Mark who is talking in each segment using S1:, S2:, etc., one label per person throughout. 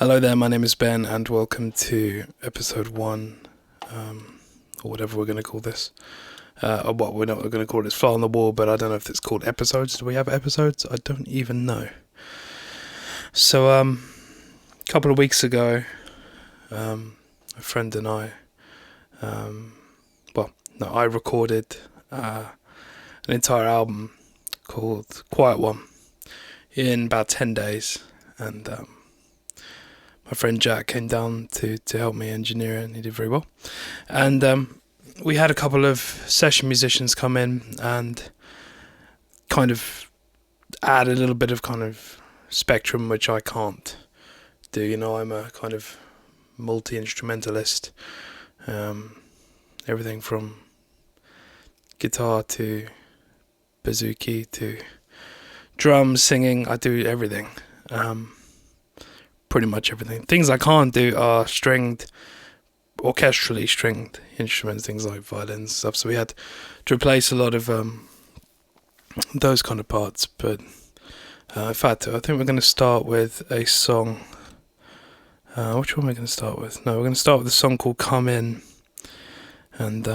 S1: Hello there, my name is Ben, and welcome to episode 1, or whatever we're going to call this. Or what we're not going to call it, it's Fly on the Wall, but I don't know if it's called episodes. Do we have episodes? I don't even know. So, a couple of weeks ago, a friend and I, I recorded an entire album called Quiet One in about 10 days, and my friend Jack came down to help me engineer it, and he did very well. And we had a couple of session musicians come in and kind of add a little bit of kind of spectrum, which I can't do. You know, I'm a kind of multi-instrumentalist. Everything from guitar to bouzouki to drums, singing, I do everything. Pretty much everything. Things I can't do are orchestrally stringed instruments, things like violins and stuff. So we had to replace a lot of those kind of parts. But in fact, I think we're going to start with a song. Which one are we going to start with? No, we're going to start with a song called Come In. And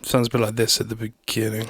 S1: sounds a bit like this at the beginning.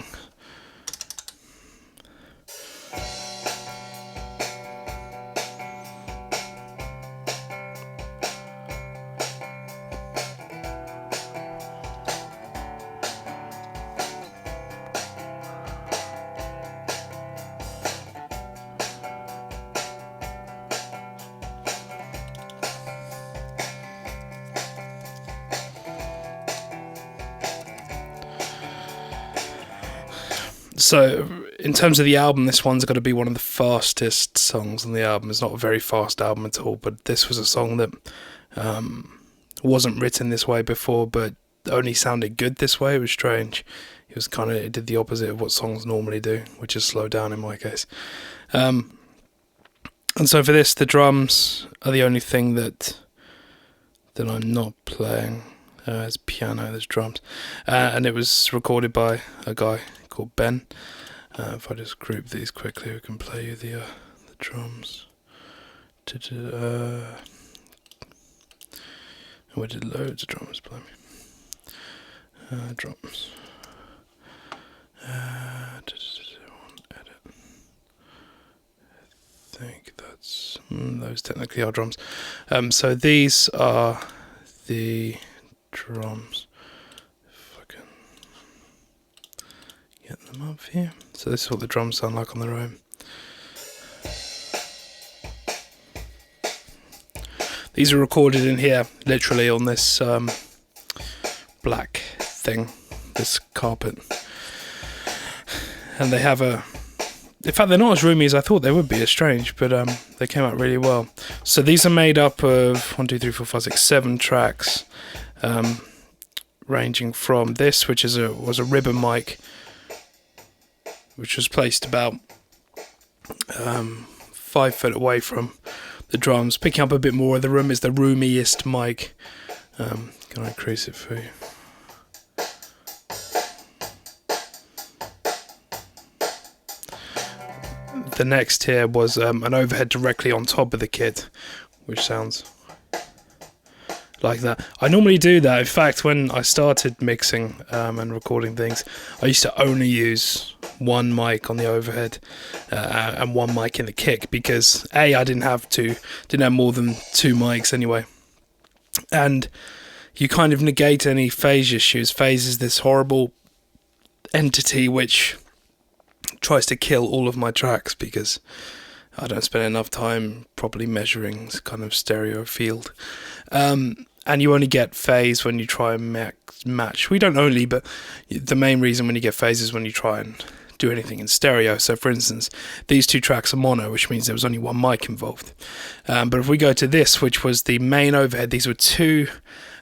S1: So, in terms of the album, this one's got to be one of the fastest songs on the album. It's not a very fast album at all, but this was a song that wasn't written this way before, but only sounded good this way. It was strange. It did the opposite of what songs normally do, which is slow down in my case. And so for this, the drums are the only thing that I'm not playing. There's piano, there's drums. And it was recorded by a guy called Ben. If I just group these quickly, we can play you the drums. We did loads of drums, blimey. Drums. Edit. I think that's those technically are drums. So these are the drums. Get them up here. So this is what the drums sound like on their own. These are recorded in here, literally on this black thing, this carpet. And they have in fact, they're not as roomy as I thought they would be. It's strange, but they came out really well. So these are made up of 7 tracks, ranging from this, which was a ribbon mic, which was placed about 5 foot away from the drums. Picking up a bit more of the room is the roomiest mic. Can I increase it for you? The next here was an overhead directly on top of the kit, which sounds like that. I normally do that. In fact, when I started mixing and recording things, I used to only use one mic on the overhead and one mic in the kick, because I didn't have more than 2 mics anyway, and you kind of negate any phase issues. Phase is this horrible entity which tries to kill all of my tracks because I don't spend enough time properly measuring kind of stereo field. And you only get phase when you try and match. We don't only, but the main reason when you get phase is when you try and do anything in stereo. So, for instance, these 2 tracks are mono, which means there was only one mic involved. But if we go to this, which was the main overhead, these were 2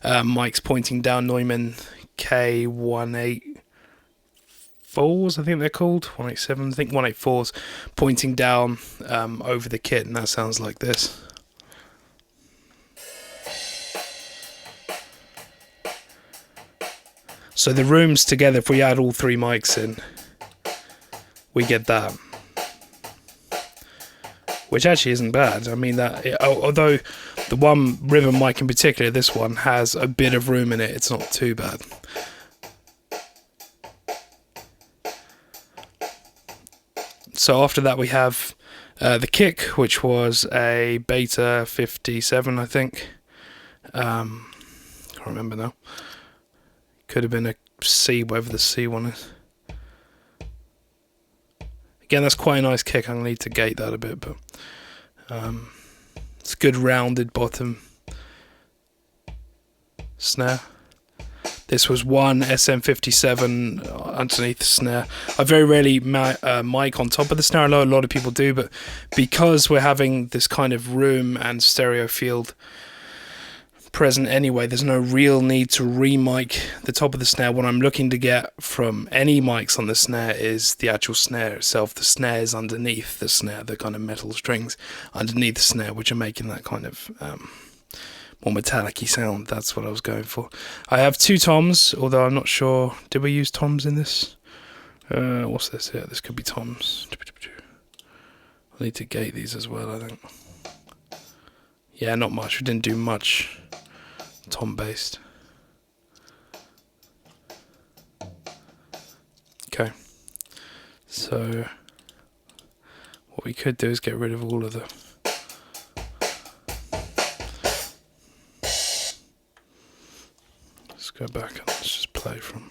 S1: mics pointing down, Neumann K184s, I think they're called, 187s, I think 184s, pointing down over the kit, and that sounds like this. So the rooms together, if we add all 3 mics in, we get that. which actually isn't bad. I mean, although the one ribbon mic in particular, this one has a bit of room in it, it's not too bad. So after that we have the kick, which was a Beta 57, I think. Can't remember now. Could have been a C, whatever the C one is. Again, that's quite a nice kick. I'm going to need to gate that a bit, but it's a good rounded bottom snare. This was one SM57 underneath the snare. I very rarely mic on top of the snare. I know a lot of people do, but because we're having this kind of room and stereo field present anyway, there's no real need to re-mic the top of the snare. What I'm looking to get from any mics on the snare is the actual snare itself. The snare is underneath the snare, the kind of metal strings underneath the snare, which are making that kind of more metallic-y sound. That's what I was going for. I have two toms, although I'm not sure. Did we use toms in this? What's this? Yeah, this could be toms. I need to gate these as well, I think. Yeah, not much. We didn't do much tom-based. Okay. So what we could do is get rid of all of the go back and let's just play from.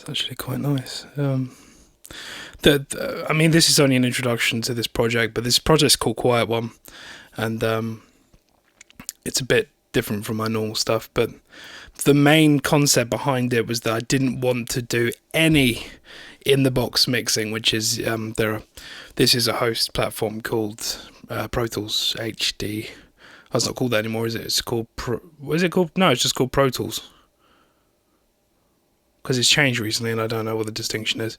S1: Actually quite nice. I mean, this is only an introduction to this project, but this project's called Quiet One, and it's a bit different from my normal stuff, but the main concept behind it was that I didn't want to do any in-the-box mixing, which is this is a host platform called Pro Tools HD. Oh, it's not called that anymore, is it? It's called what is it called? No, it's just called Pro Tools. Because it's changed recently and I don't know what the distinction is.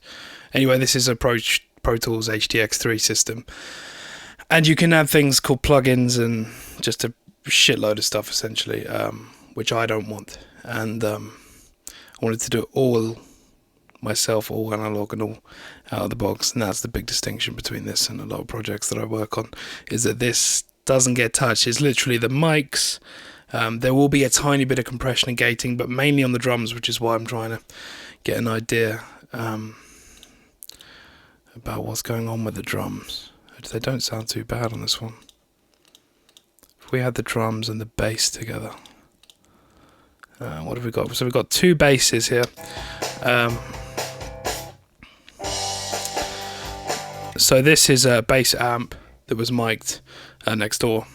S1: Anyway, this is a Pro Tools HDX3 system. And you can add things called plugins and just a shitload of stuff, essentially, which I don't want. And I wanted to do it all myself, all analog and all out of the box. And that's the big distinction between this and a lot of projects that I work on, is that this doesn't get touched. It's literally the mics. There will be a tiny bit of compression and gating, but mainly on the drums, which is why I'm trying to get an idea about what's going on with the drums. They don't sound too bad on this one. If we had the drums and the bass together. What have we got? So we've got two basses here. So this is a bass amp that was mic'd next door.